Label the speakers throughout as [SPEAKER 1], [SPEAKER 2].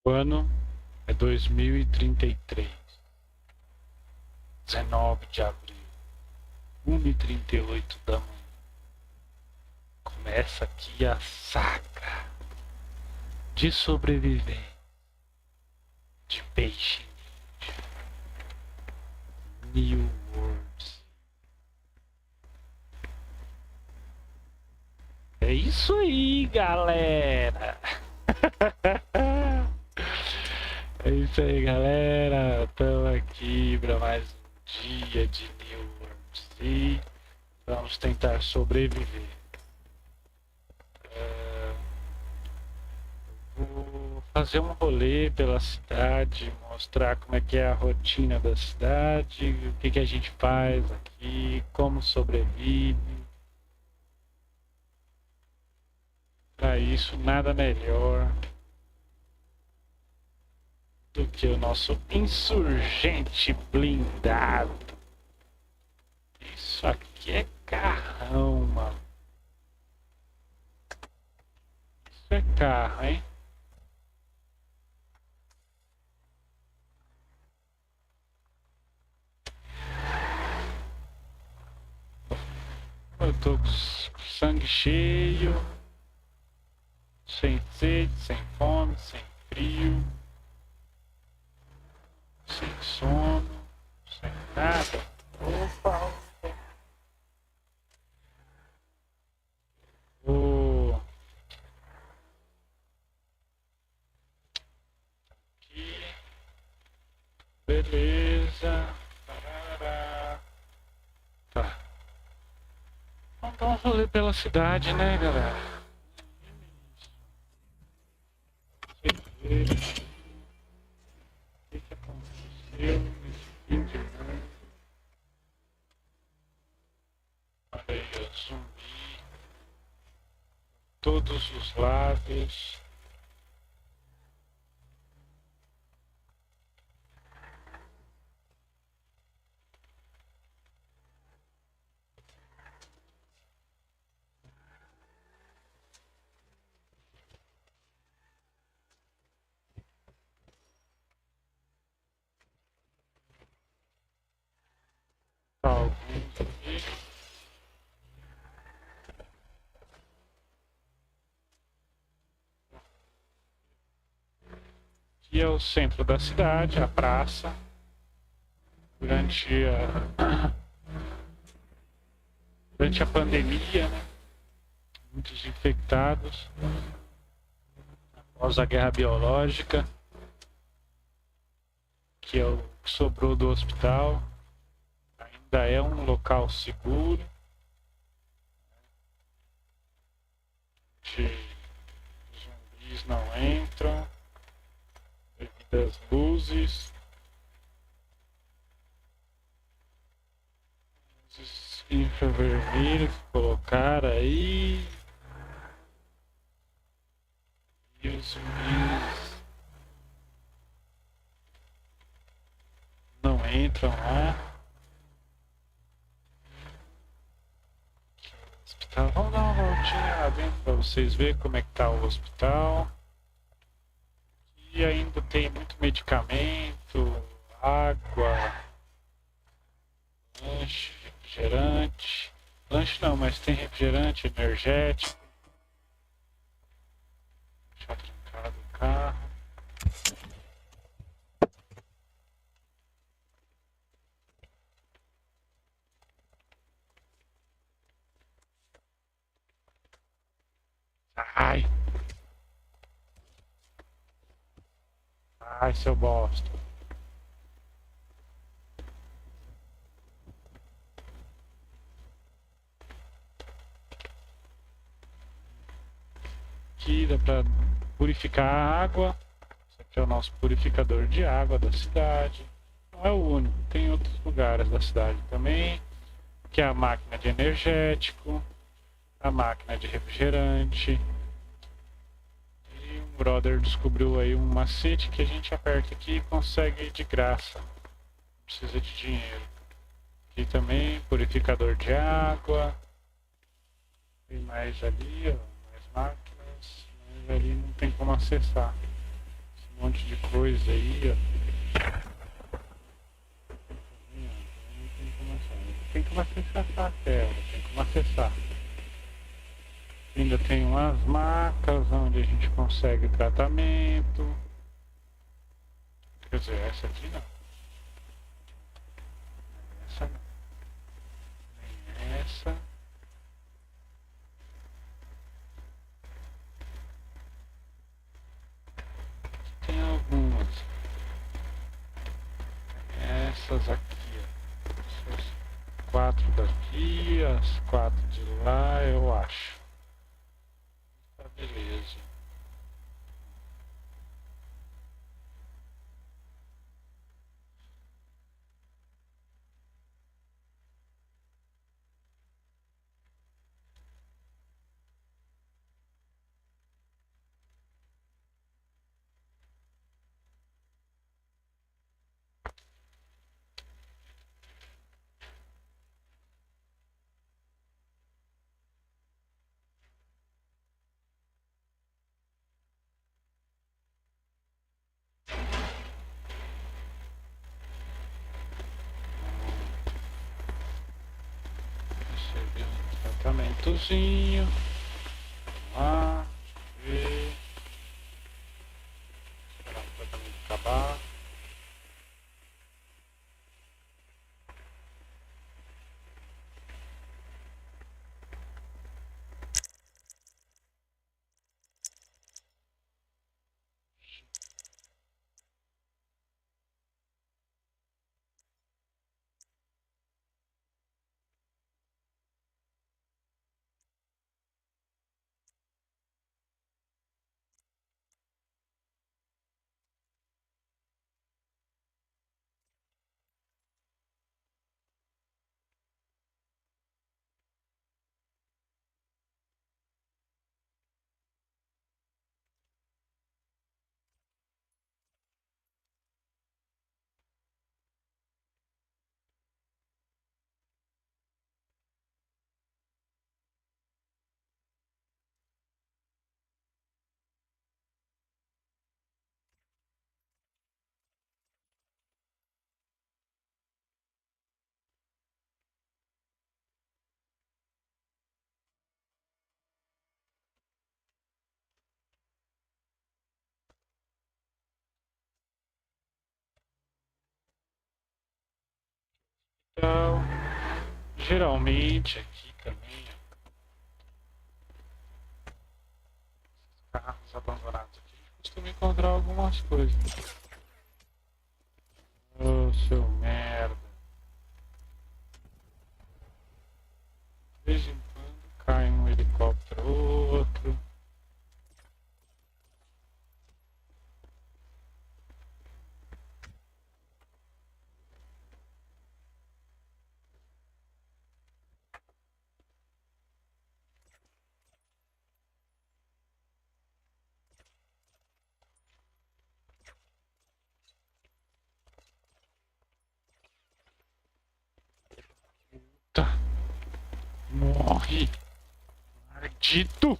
[SPEAKER 1] O ano é 2033, 19 de abril, 1h38 da manhã. Começa aqui a saga de sobreviver de peixe New World. É isso aí, galera! É isso aí, galera. Estamos aqui para mais um dia de New World e vamos tentar sobreviver. Vou fazer um rolê pela cidade, mostrar como é que é a rotina da cidade, o que que a gente faz aqui, como sobrevive. Para isso, nada melhor do que o nosso insurgente blindado. Isso aqui é carrão, mano. Isso é carro, hein? Eu tô com sangue cheio, sem sede, sem fome, sem frio, sem sono, sem nada. Opa! Vou aqui, beleza. Parará. Tá. Vamos dar um rolê pela cidade, né, galera? O que aconteceu nesse fim de mundo? Olha aí, o zumbi. Todos os lados. Alguns aqui. Aqui é o centro da cidade, a praça. Durante a pandemia, né? Muitos infectados. Após a guerra biológica, que é o que sobrou do hospital, ainda é um local seguro. Os zumbis não entram devido às luzes. Luzes infravermelho que colocaram aí. E os zumbis entram lá. Hospital. Vamos dar uma voltinha lá dentro para vocês verem como é que tá o hospital. E ainda tem muito medicamento, água, lanche, refrigerante. Lanche não, mas tem refrigerante, energético. Deixar trancado o carro. Ai! Ai, seu bosta. Aqui dá pra purificar a água. Esse aqui é o nosso purificador de água da cidade. Não é o único, tem outros lugares da cidade também. Que é a máquina de energético, a máquina de refrigerante. E um brother descobriu aí um macete que a gente aperta aqui e consegue de graça. Não precisa de dinheiro. Aqui também, purificador de água. Tem mais ali, ó, mais máquinas. Mas ali não tem como acessar. Esse monte de coisa aí, ó. Não tem como acessar. Tem como acessar a tela, tem como acessar. Ainda tem umas macas onde a gente consegue tratamento. Quer dizer, essa aqui não. Essa não. Nem essa. Tem algumas. Essas aqui, ó. Essas 4 daqui, as 4 de lá, eu acho. Tá, beleza. Recebi um tratamentozinho. Vamos lá. Ver. Esperar o tratamento acabar. Então, geralmente aqui também, ó, carros abandonados aqui, a gente costuma encontrar algumas coisas. Ô, seu merda. De vez em quando cai um helicóptero ou outro. Morre! Maldito!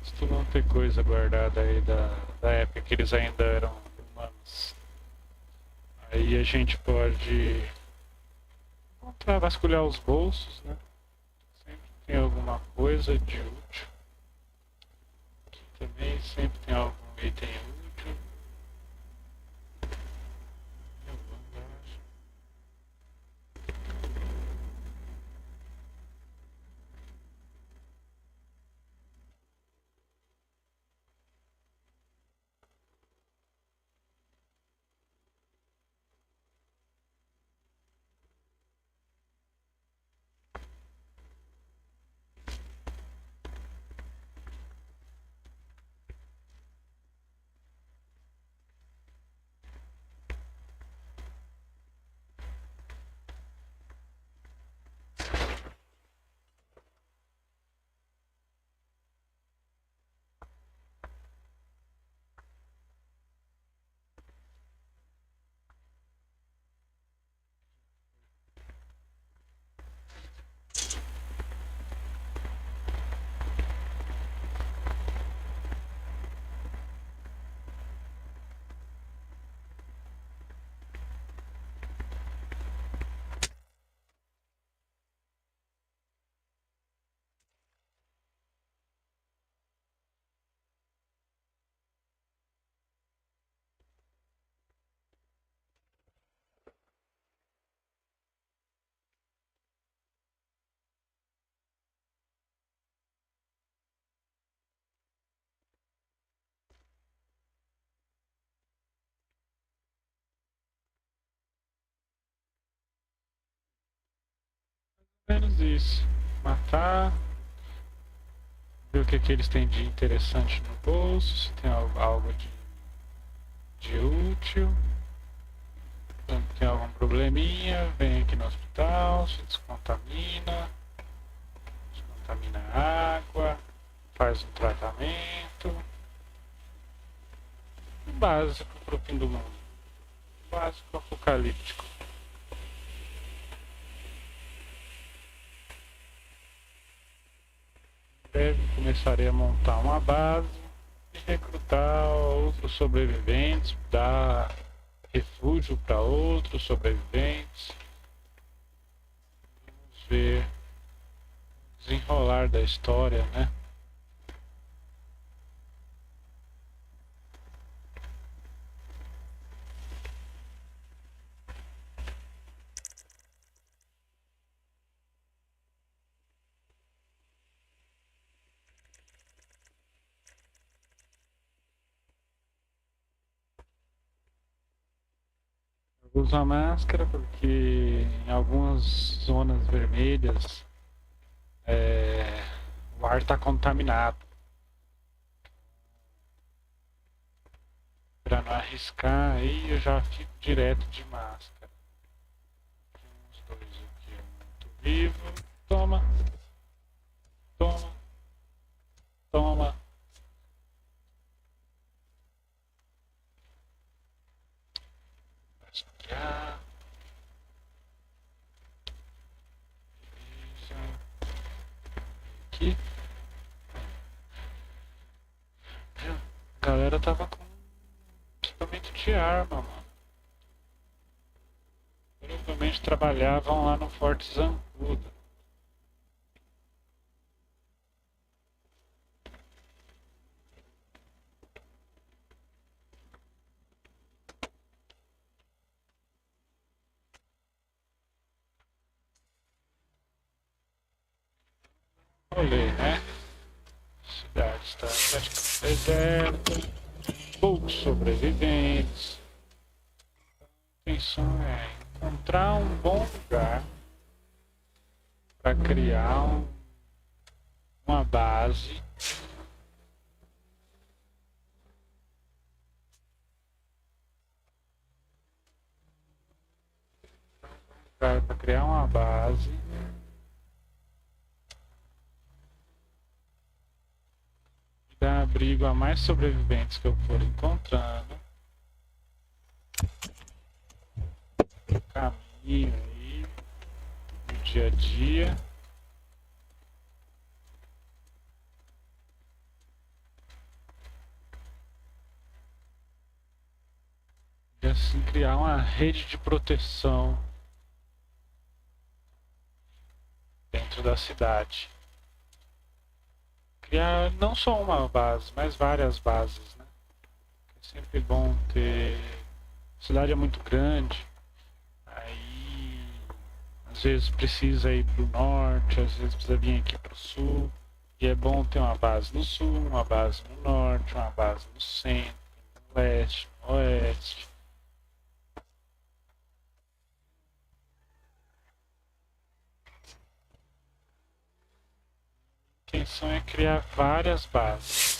[SPEAKER 1] Se tu não ter coisa guardada aí da época que eles ainda eram humanos, aí a gente pode encontrar, vasculhar os bolsos, né? Sempre tem alguma coisa de útil. Aqui também sempre tem algum item útil. Menos isso. Matar. Ver o que eles têm de interessante no bolso. Se tem algo de útil. Quando tem algum probleminha, vem aqui no hospital, se descontamina. Descontamina a água. Faz um tratamento. O básico pro fim do mundo. O básico apocalíptico. Breve começarei a montar uma base e recrutar outros sobreviventes, dar refúgio para outros sobreviventes. Vamos ver o desenrolar da história, né? Eu uso a máscara porque em algumas zonas vermelhas o ar está contaminado. Para não arriscar aí eu já fico direto de máscara. Tem uns dois aqui, muito vivo. Toma. Toma. Toma. Rastrear. Aqui. A galera tava com equipamento de arma, mano. Provavelmente trabalhavam lá no Forte Zancudo. Olhei, né? A cidade está praticamente deserta, poucos sobreviventes. A intenção é encontrar um bom lugar para criar uma base. Para criar uma base. E dar abrigo a mais sobreviventes que eu for encontrando. Caminho aí. No dia a dia. E assim criar uma rede de proteção dentro da cidade. Criar não só uma base, mas várias bases, né? É sempre bom ter... A cidade é muito grande, aí às vezes precisa ir para o norte, às vezes precisa vir aqui para o sul. E é bom ter uma base no sul, uma base no norte, uma base no centro, no leste, no oeste. A intenção é criar várias bases.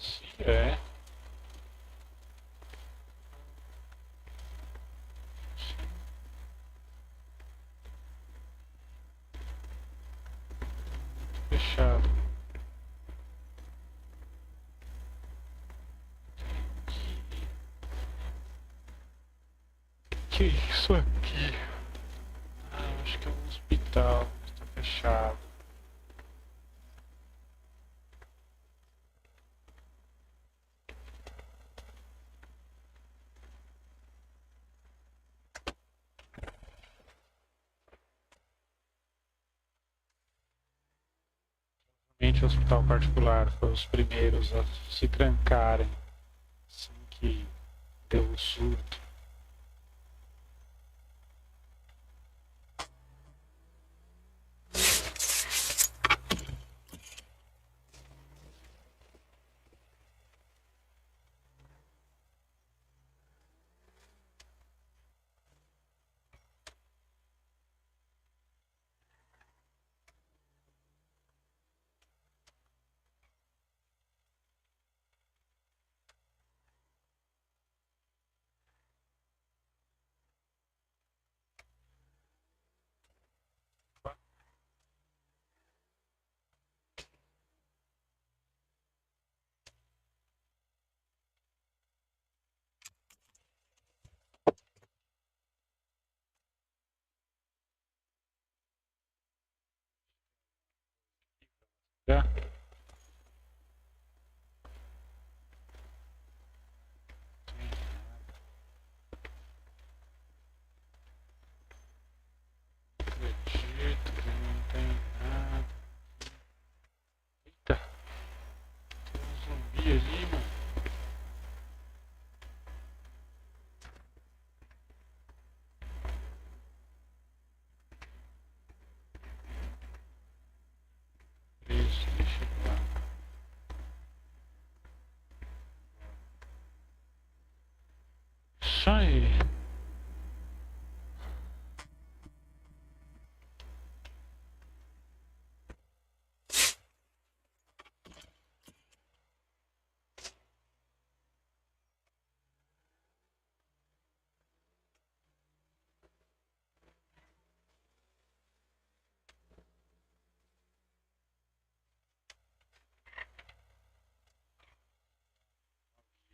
[SPEAKER 1] Se é. Fechado. Que isso aqui? Ah, acho que é um hospital que está fechado. Realmente o hospital particular foi os primeiros a se trancarem assim que deu o surto. Já? Acredito que não tem nada. Eita, tem um zumbi ali, mano. Isso, deixa eu lá. Isso aí.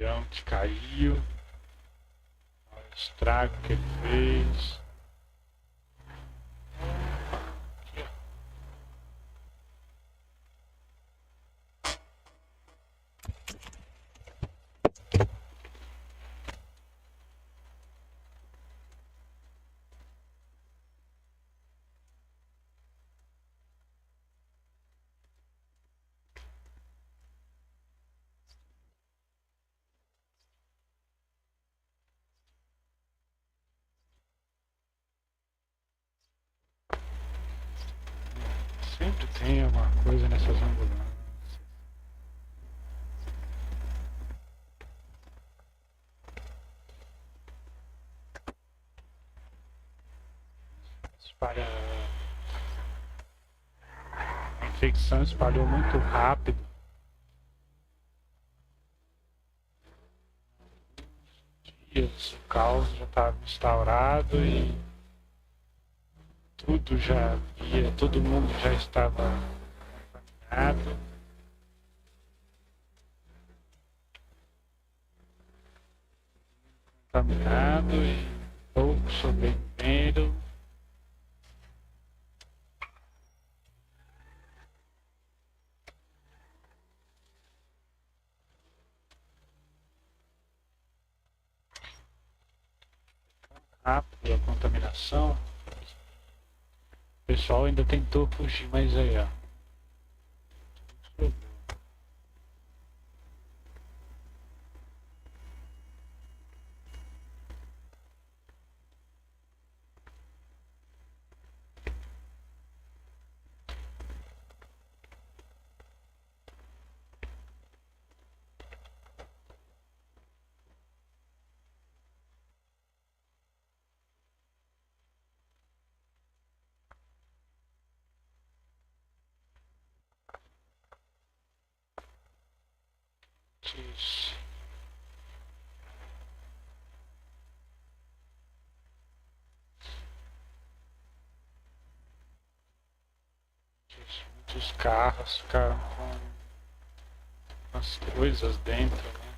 [SPEAKER 1] O avião que caiu. Olha o estrago que ele fez. Aqui, ó. Sempre tem alguma coisa nessas ambulâncias. Espalha... A infecção espalhou muito rápido. Dias, o caos já estava instaurado e tudo já havia, todo mundo já estava contaminado. Contaminado e poucos sobreviveram. Rápido a contaminação. O pessoal ainda tentou fugir, mas aí, ó. Muitos carros ficaram com as coisas dentro, né?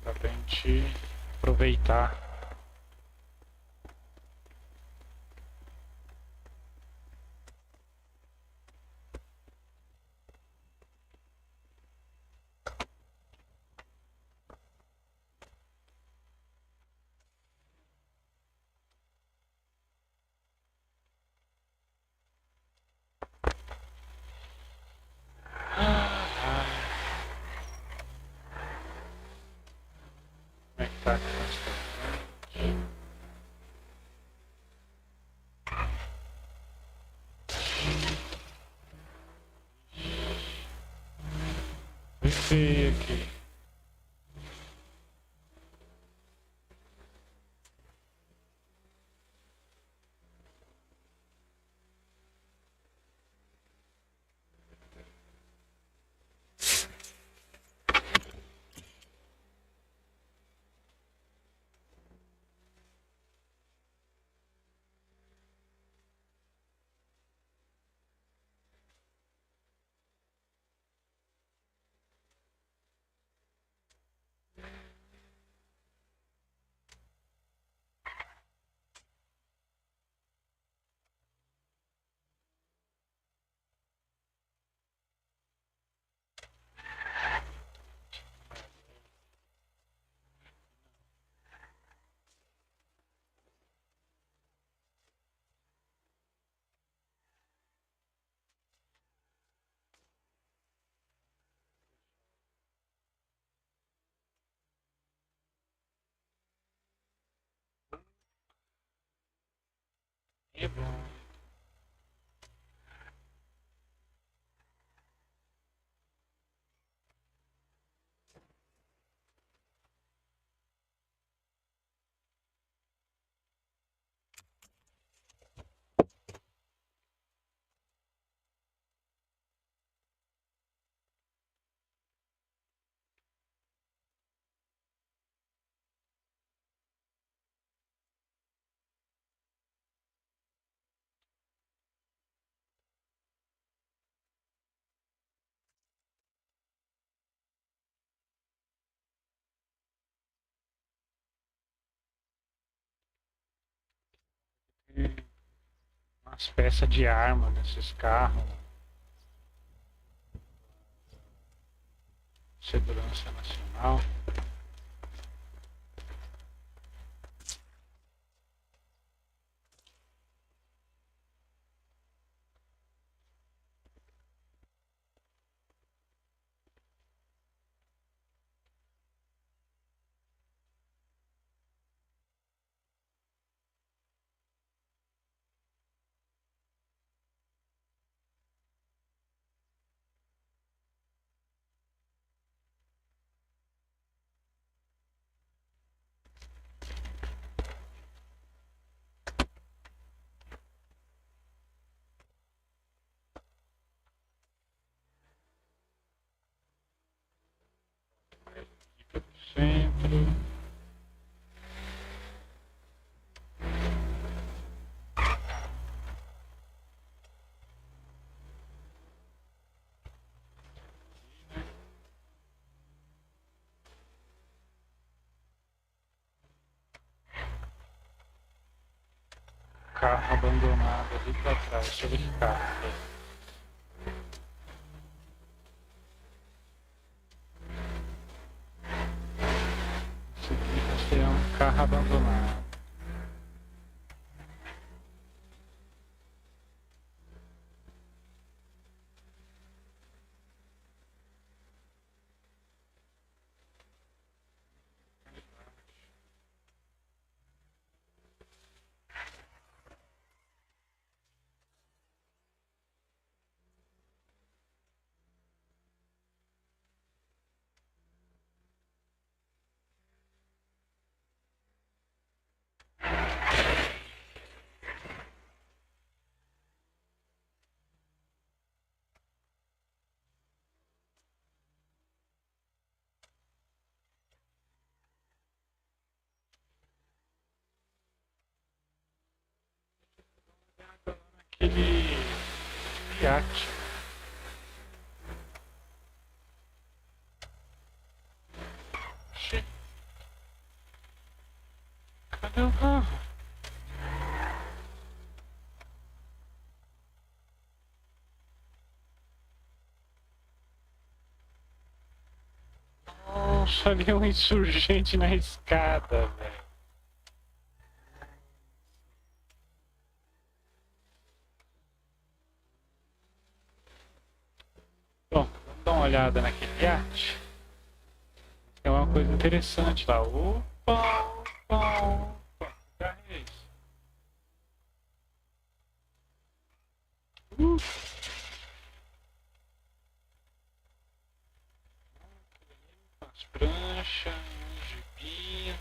[SPEAKER 1] Dá pra gente aproveitar. Como é que tá aqui nessa Foi feio aqui. É bom. Tem umas peças de arma nesses carros. Segurança Nacional. centro. Carro abandonado ali pra trás. Deixa eu ver que carro é. Esse é um carro abandonado. Aquele iate. Oxi, cadê o carro? Nossa, ali é um insurgente na escada, velho. Bom, vamos dar uma olhada naquele iate. Tem uma coisa interessante lá. Opa, opa, opa. Que carro é esse? Uh, as pranchas, um gibi.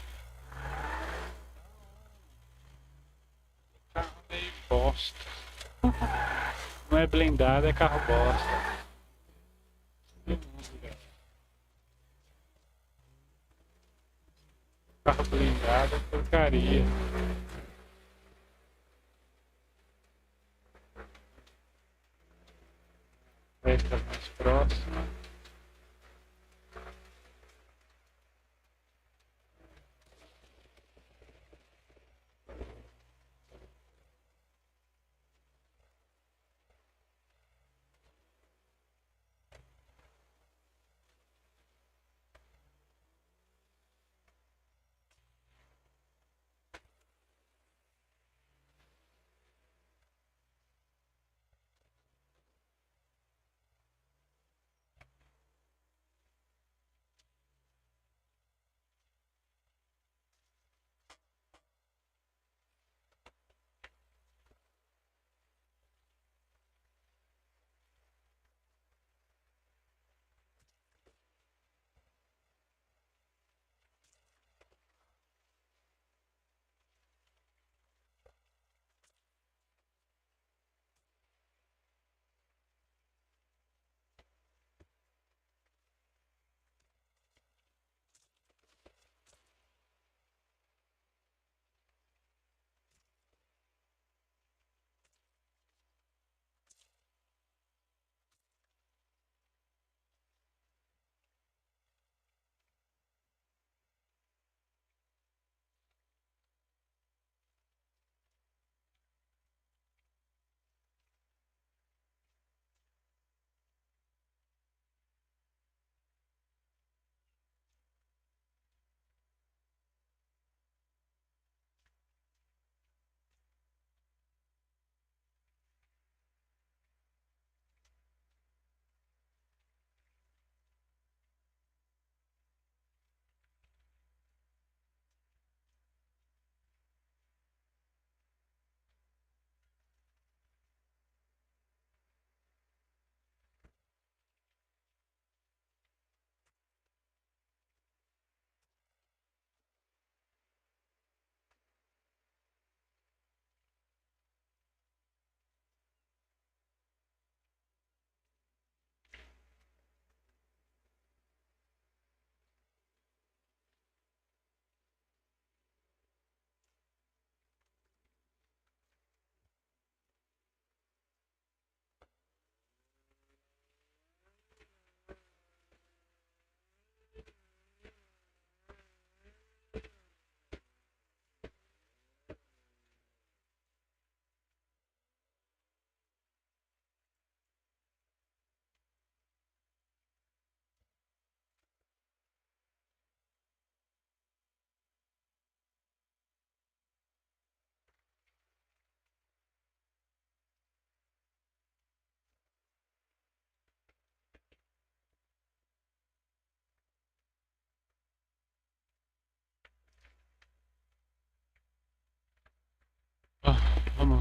[SPEAKER 1] Carro meio bosta. Não é blindado, é carro bosta. Carro blindado é porcaria. Vai ficar mais próximo.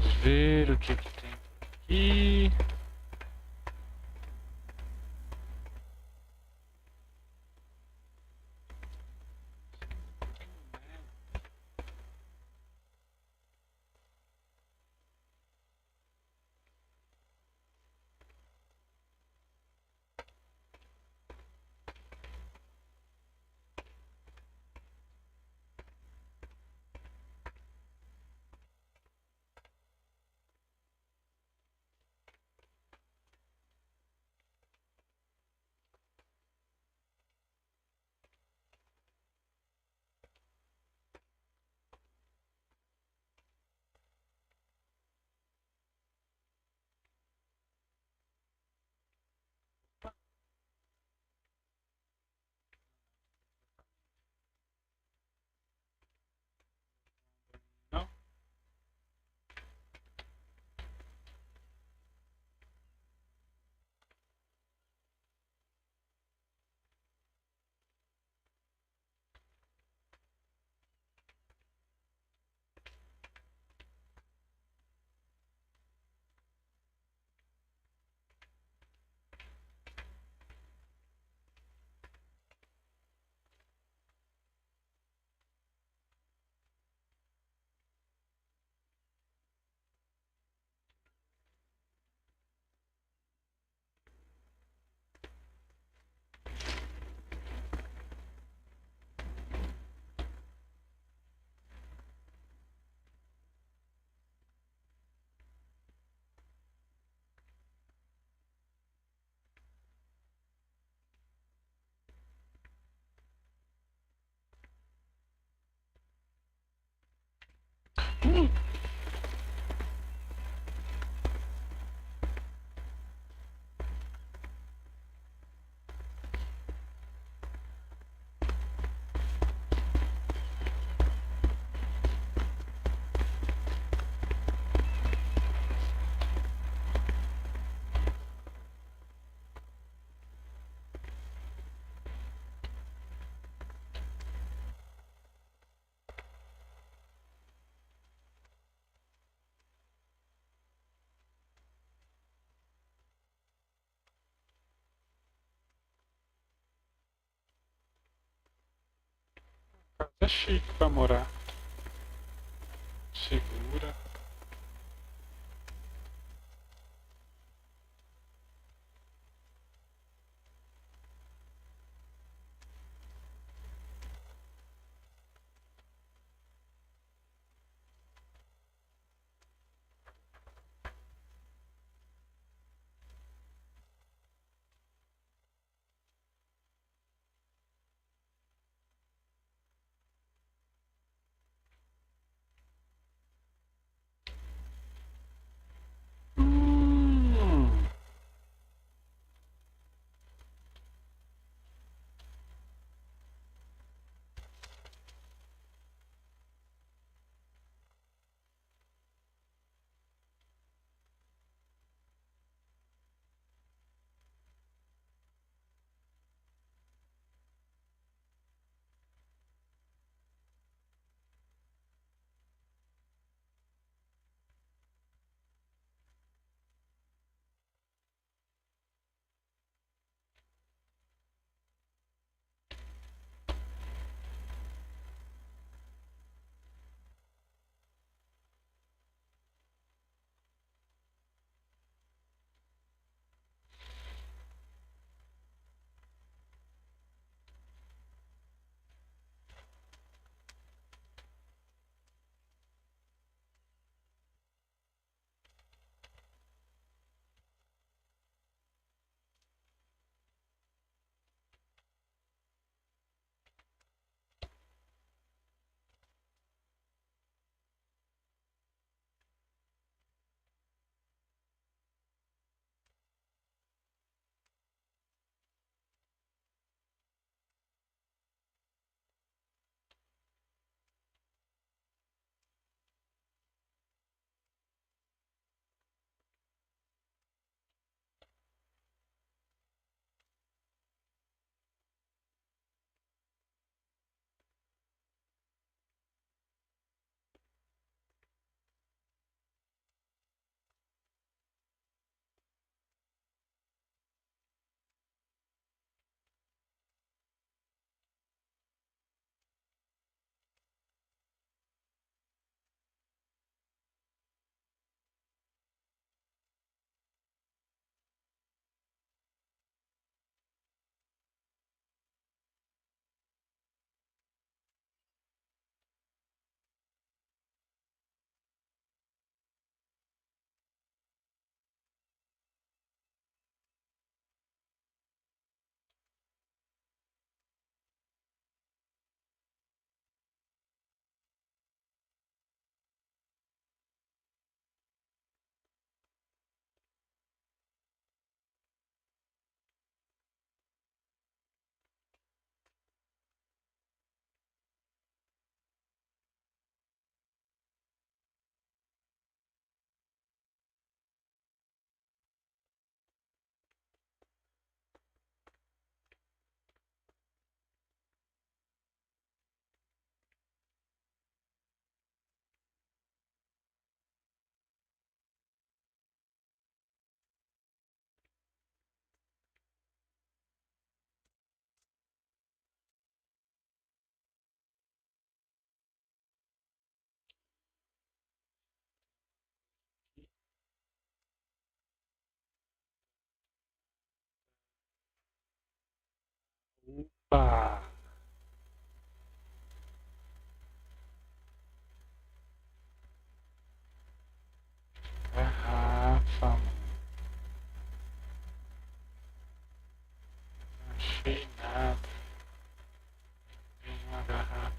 [SPEAKER 1] Vamos ver o que tem aqui. Não? Casa chique pra morar. Segura. Opa! Garrafa, mano. Não achei nada. Tem uma garrafa.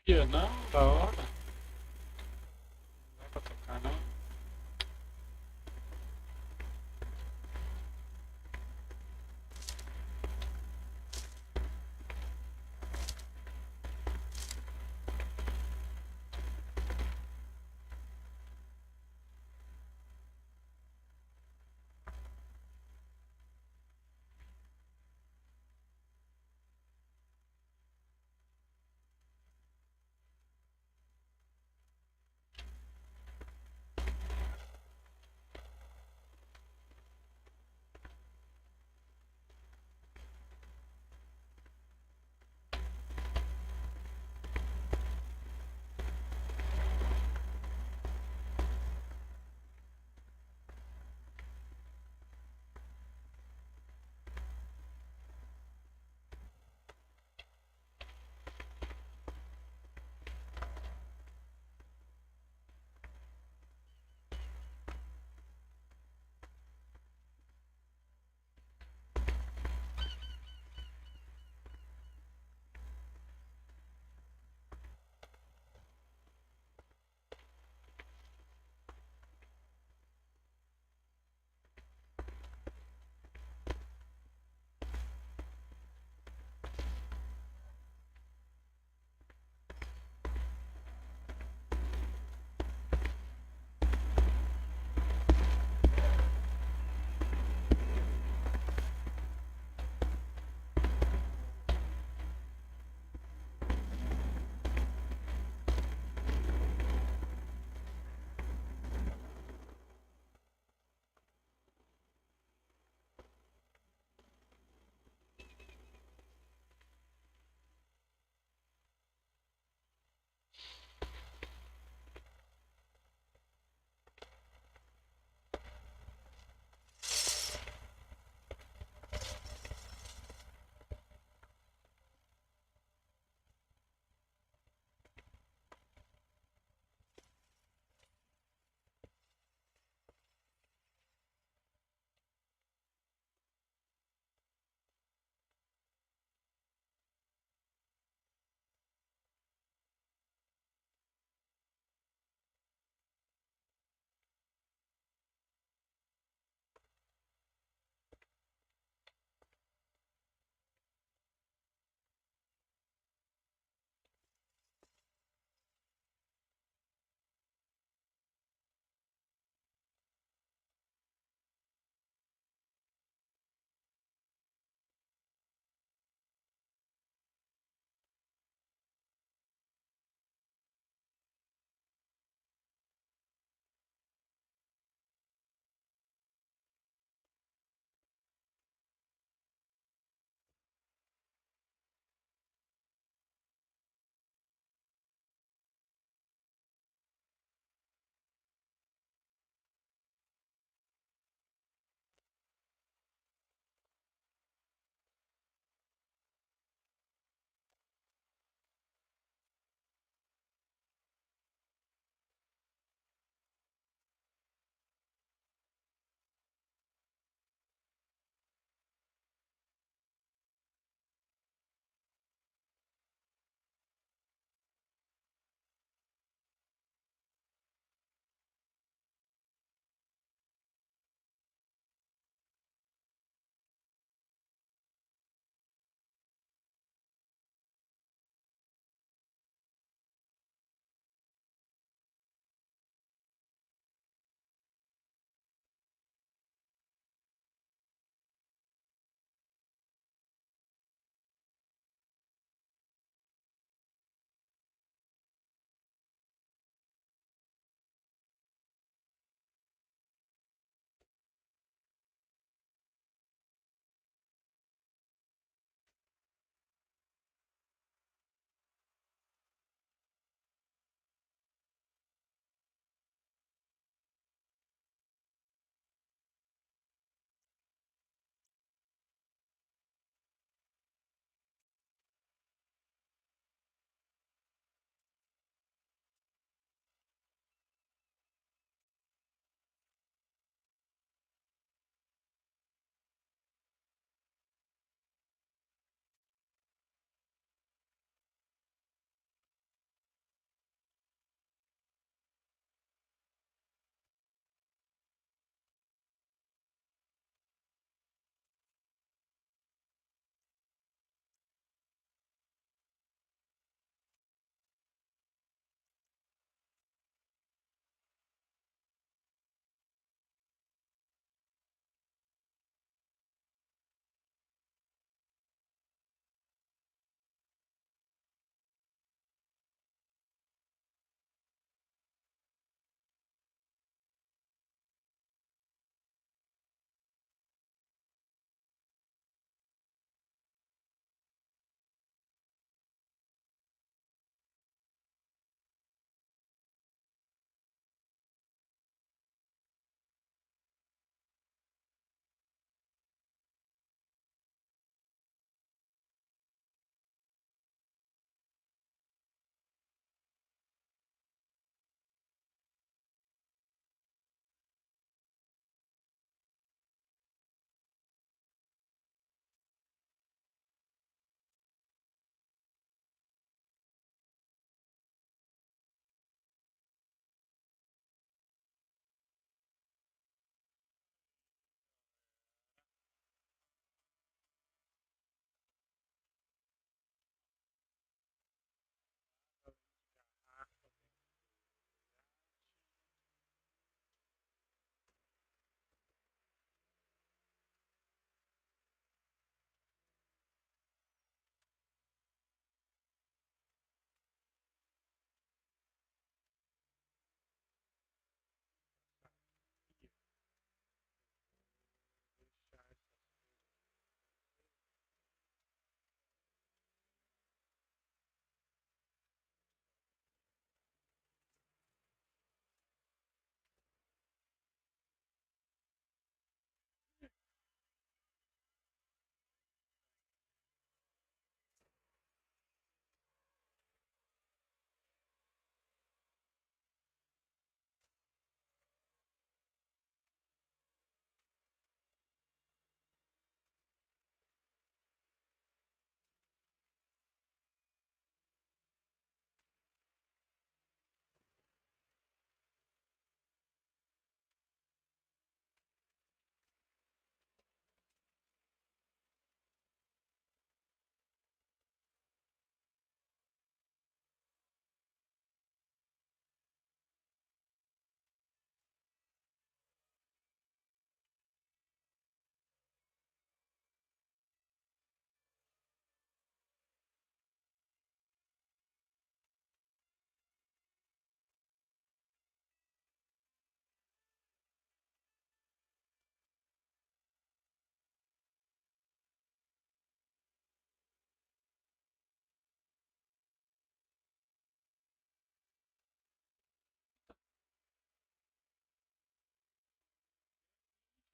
[SPEAKER 1] Pia, não, da hora. Não dá pra tocar, não.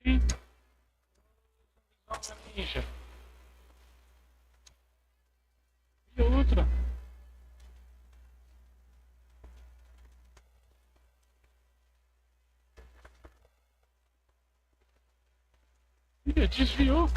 [SPEAKER 1] Ih, uma ninja. E outra. Ih, desviou.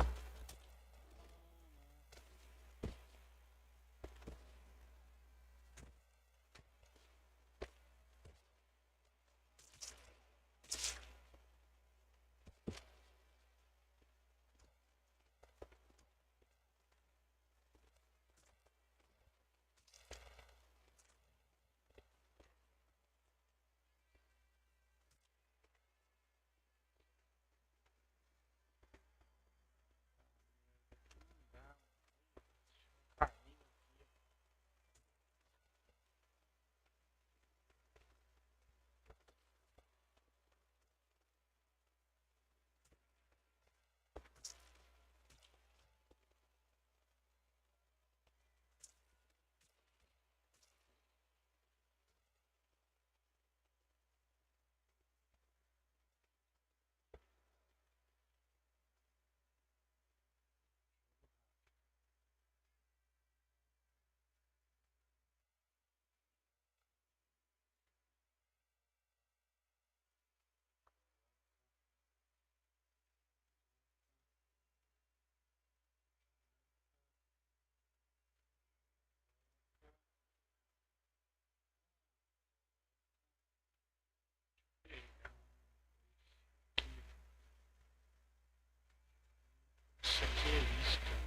[SPEAKER 1] Isso aqui é isca.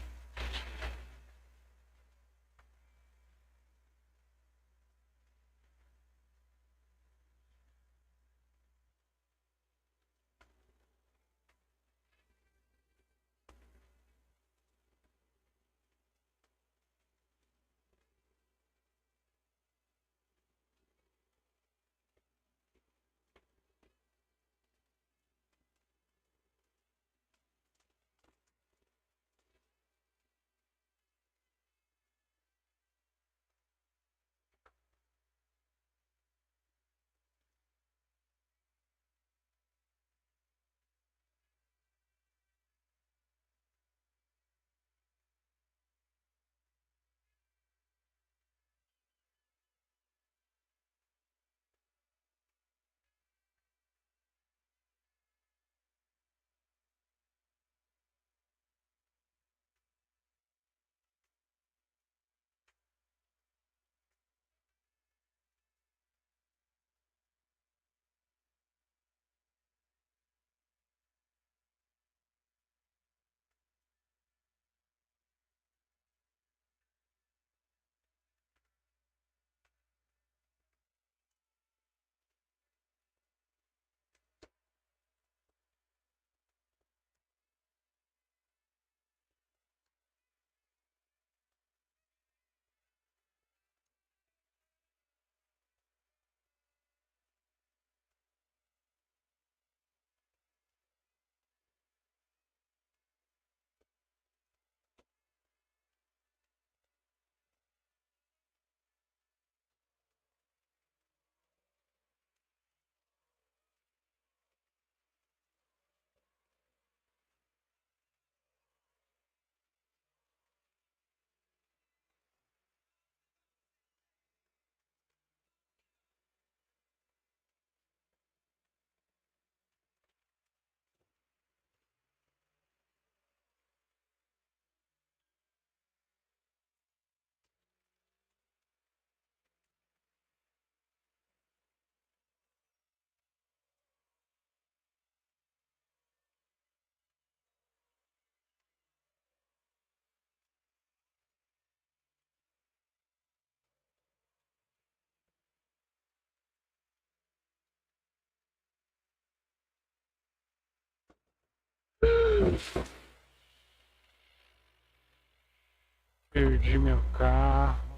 [SPEAKER 1] Perdi meu carro.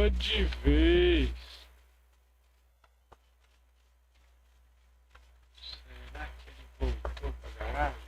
[SPEAKER 1] água de vez. Será que ele voltou pra garagem?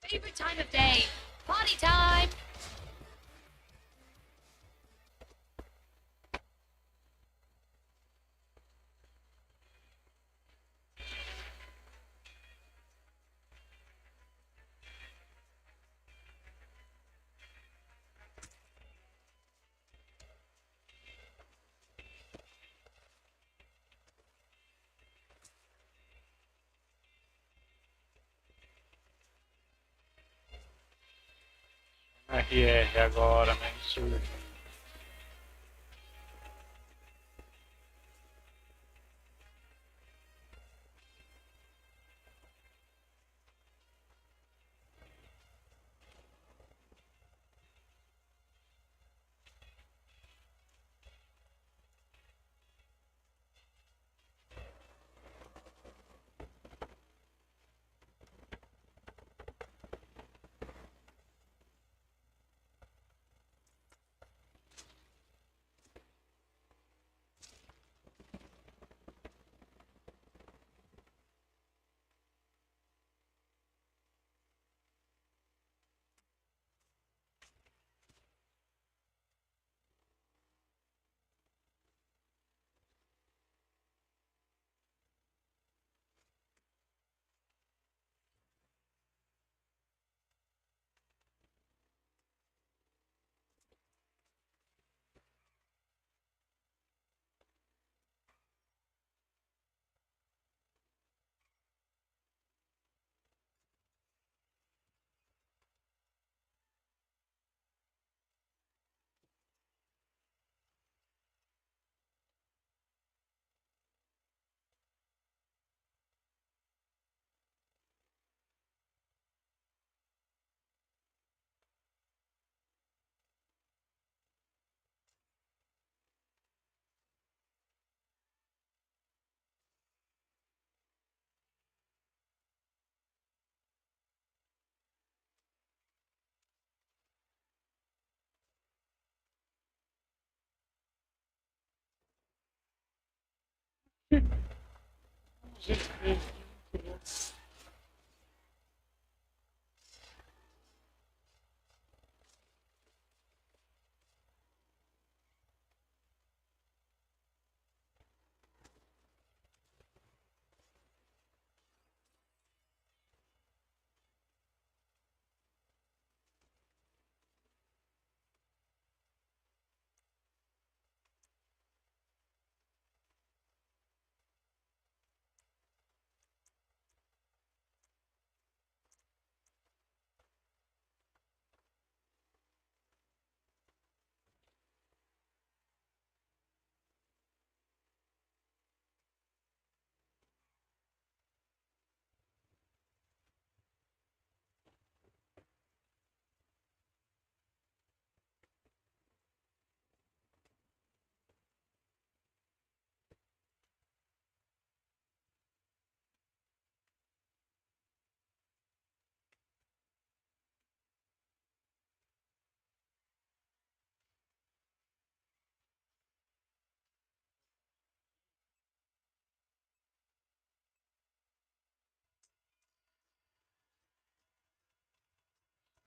[SPEAKER 2] Favorite time of day. Party time!
[SPEAKER 1] RR agora, né? Surge.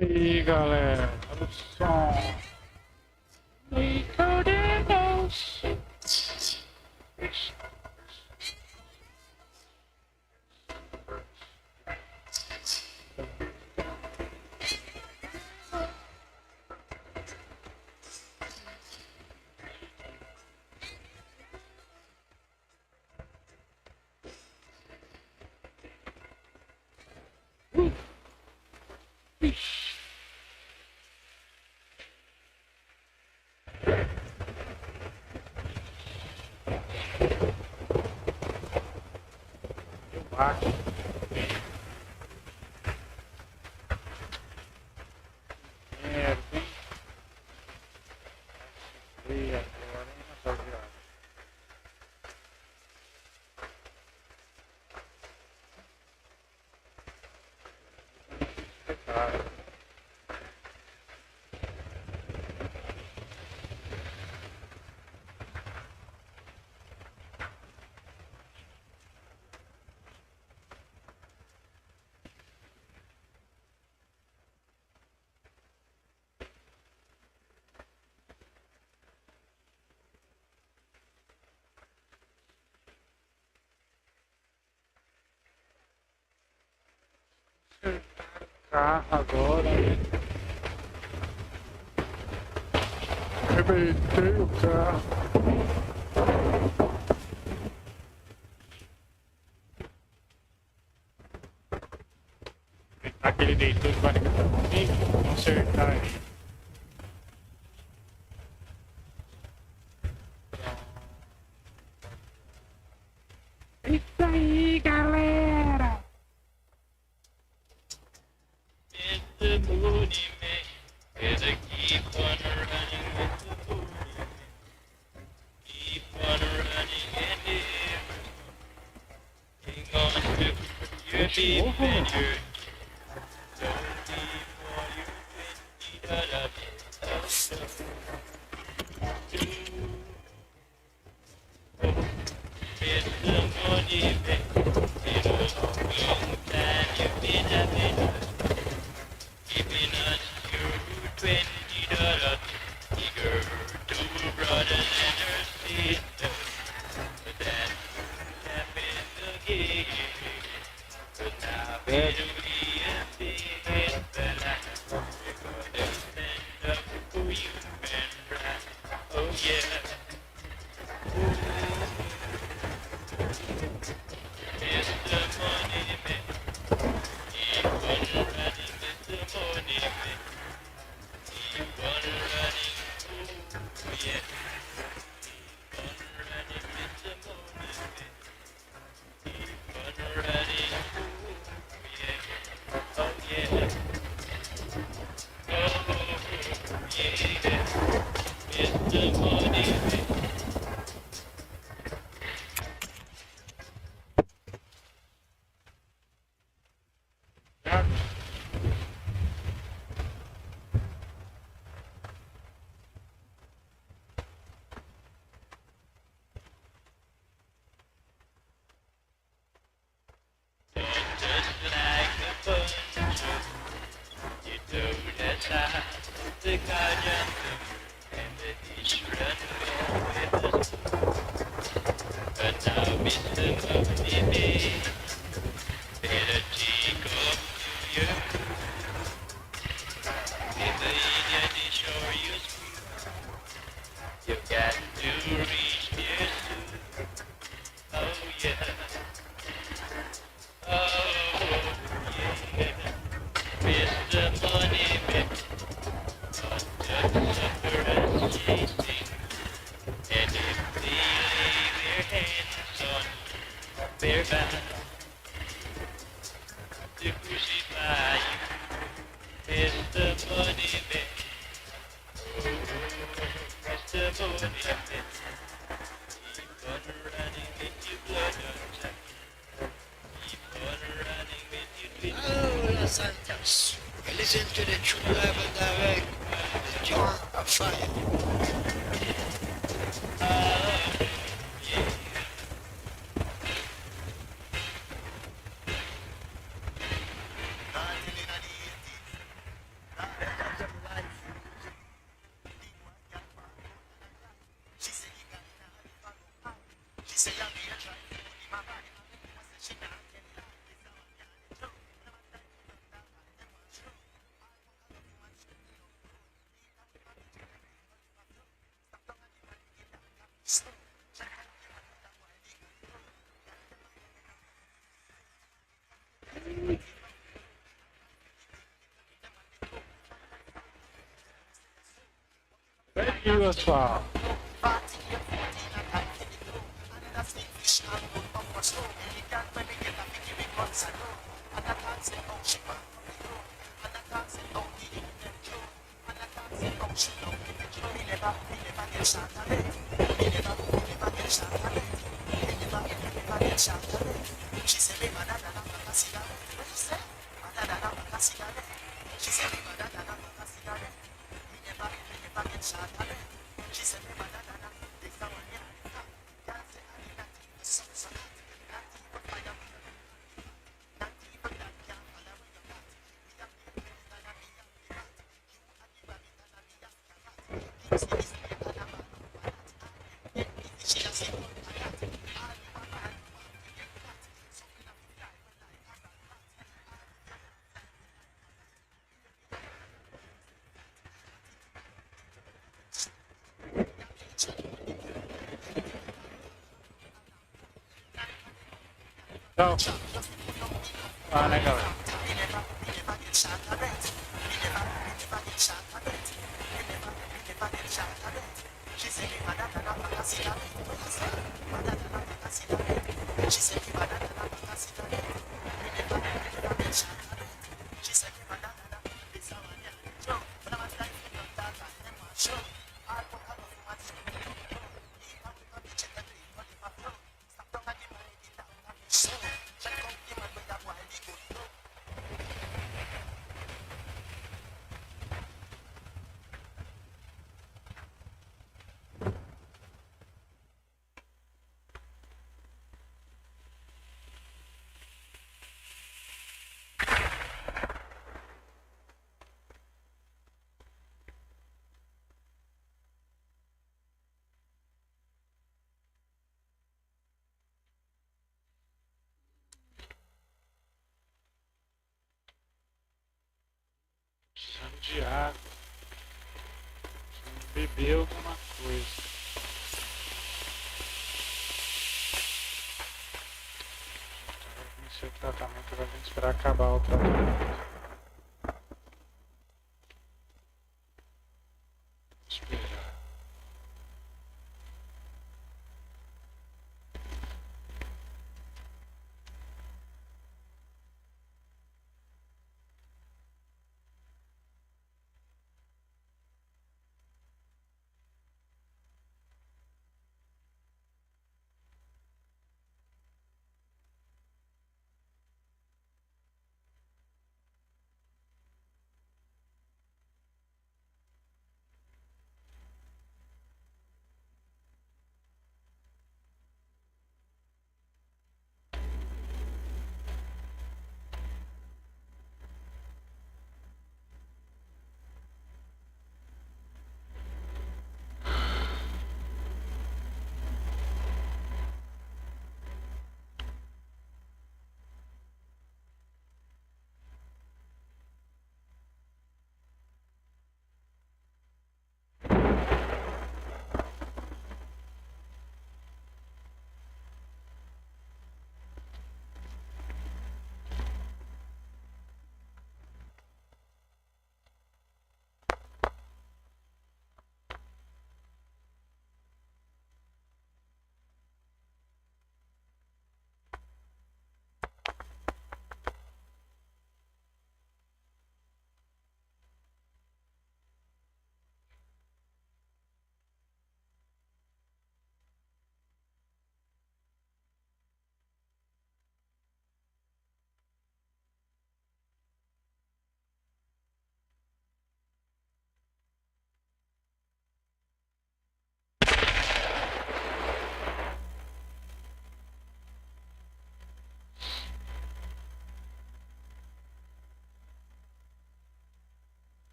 [SPEAKER 1] aí, galera. Olha o som. Nicodemus. Ixi. Eu acho. Merda, hein? E agora, hein, rapaziada? Cara. Acertar o carro agora, né? Arrebentei o carro. Aquele deitou de barriga pra comigo, consertar ele. Isso aí, galera!
[SPEAKER 3] It's the booty man. As I keep on running with the booty man. Keep on running and hang on to your beef and your dirty for your 20 It's the money man. It's a long time you've been having us. Keeping us your 20 eager two brothers and her sister. But that happened again. But now it'll be a big fella. We're gonna stand up for you and right. Oh yeah. It's the money man. Keep on running with the money man. Keep on running. Oh yeah. Keep on running with the money man. Keep on running. Oh yeah. Oh yeah. Oh yeah. It's the money man.
[SPEAKER 1] Já.
[SPEAKER 3] Just like a puncher, you told us how the car jumping and the dish run well with us. But now Mr. Money Man, better take off to you. If the idiot is sure you screw, you got to reach here soon. Oh yeah. Oh yeah. Mr. Money Man, on the sucker is chasing. And if they lay their hands on their back to crucify you, Mr. Money Man, oh, Mr. Money Man, keep on running with your blood on tap. Keep on running with your
[SPEAKER 4] Hello, Los Santos. I listen to the True Level Direct with John Afire.
[SPEAKER 1] E o pessoal? Então, né, galera? Precisando de água. Precisando beber alguma coisa. Iniciar o tratamento, vai ter que esperar acabar o tratamento. Esperar.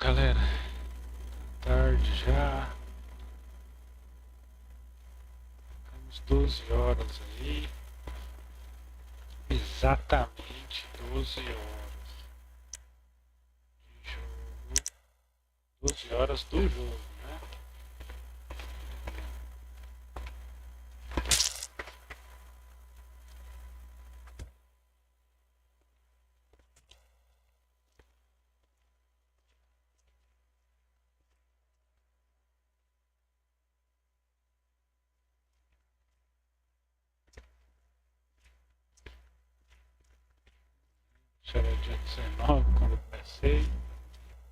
[SPEAKER 1] galera. Tarde já. Temos 12 horas aí. Exatamente 12 horas de jogo. 12 horas do jogo, né? Isso era dia 19 quando eu comecei.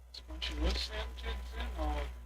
[SPEAKER 1] Mas continua sendo dia 19.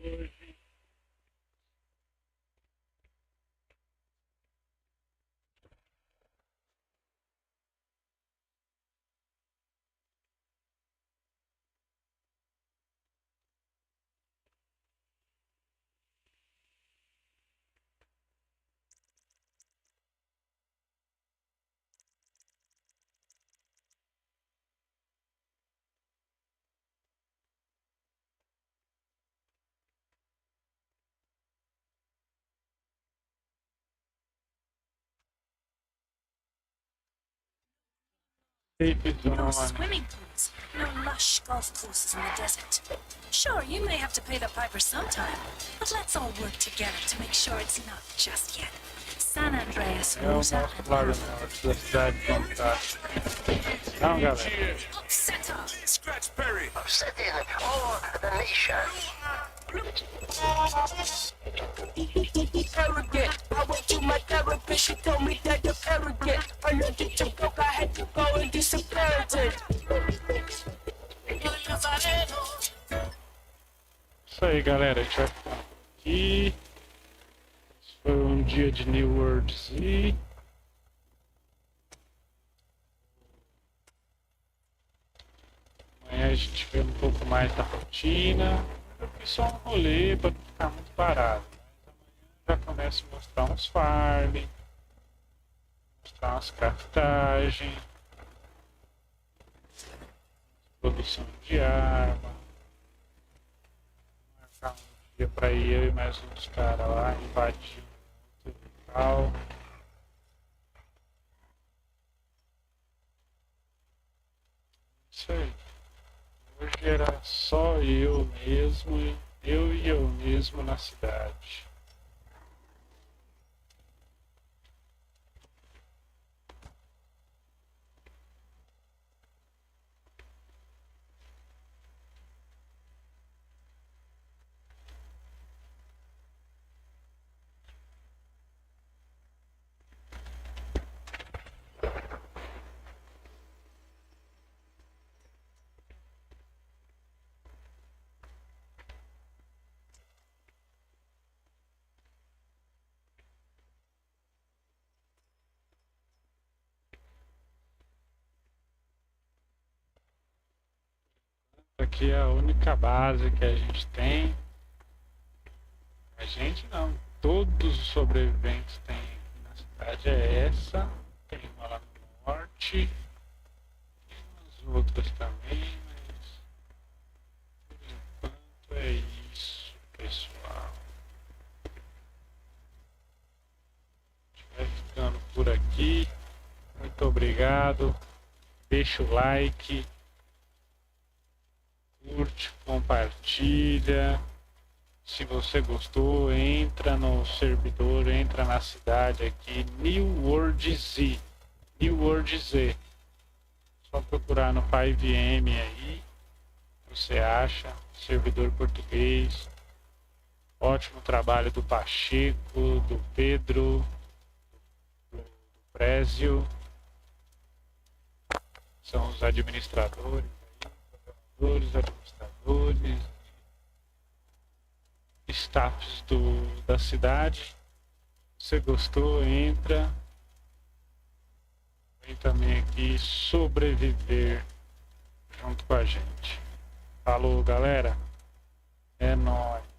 [SPEAKER 1] Hoje. Safe
[SPEAKER 5] No
[SPEAKER 1] zone.
[SPEAKER 5] swimming pools, no lush golf courses in the desert. Sure, you may have to pay the piper sometime, but let's all work together to make sure it's not just yet. San Andreas,
[SPEAKER 1] É o
[SPEAKER 5] Rosa,
[SPEAKER 1] nosso
[SPEAKER 5] and
[SPEAKER 1] Flávio
[SPEAKER 5] Arrow.
[SPEAKER 1] Norte da cidade fantástica. Não, galera.
[SPEAKER 5] Upsetter!
[SPEAKER 6] Scratch Perry.
[SPEAKER 4] Upsetting all the nation.
[SPEAKER 7] Arrogant. I went to my therapist, she told me that you're arrogant. Allergic to broke, I had to go and do some parenting.
[SPEAKER 1] Isso aí, galera. A gente vai ficar aqui. Esse foi um dia de New World Z. Amanhã a gente vê um pouco mais da rotina. Eu fiz só um rolê para não ficar muito parado. Mas amanhã já começo a mostrar uns farm, mostrar umas craftagens, produção de arma. Marcar um dia para ir eu e mais uns caras lá invadir um outro local. Isso aí. Hoje era só eu mesmo, eu e eu mesmo na cidade. Aqui é a única base que a gente tem. A gente não, todos os sobreviventes têm aqui na cidade é essa. Tem uma lá no norte. Tem umas outras também, mas por enquanto é isso, pessoal. A gente vai ficando por aqui. Muito obrigado. deixa o like, curte, compartilha. Se você gostou, entra no servidor, entra na cidade aqui, New World Z. Só procurar no PyVM aí, você acha, servidor português. Ótimo trabalho do Pacheco, do Pedro, do Prézio. São os administradores, administradores, staffs da cidade. Se você gostou, entra. Vem também aqui sobreviver junto com a gente. Falou, galera. É nóis.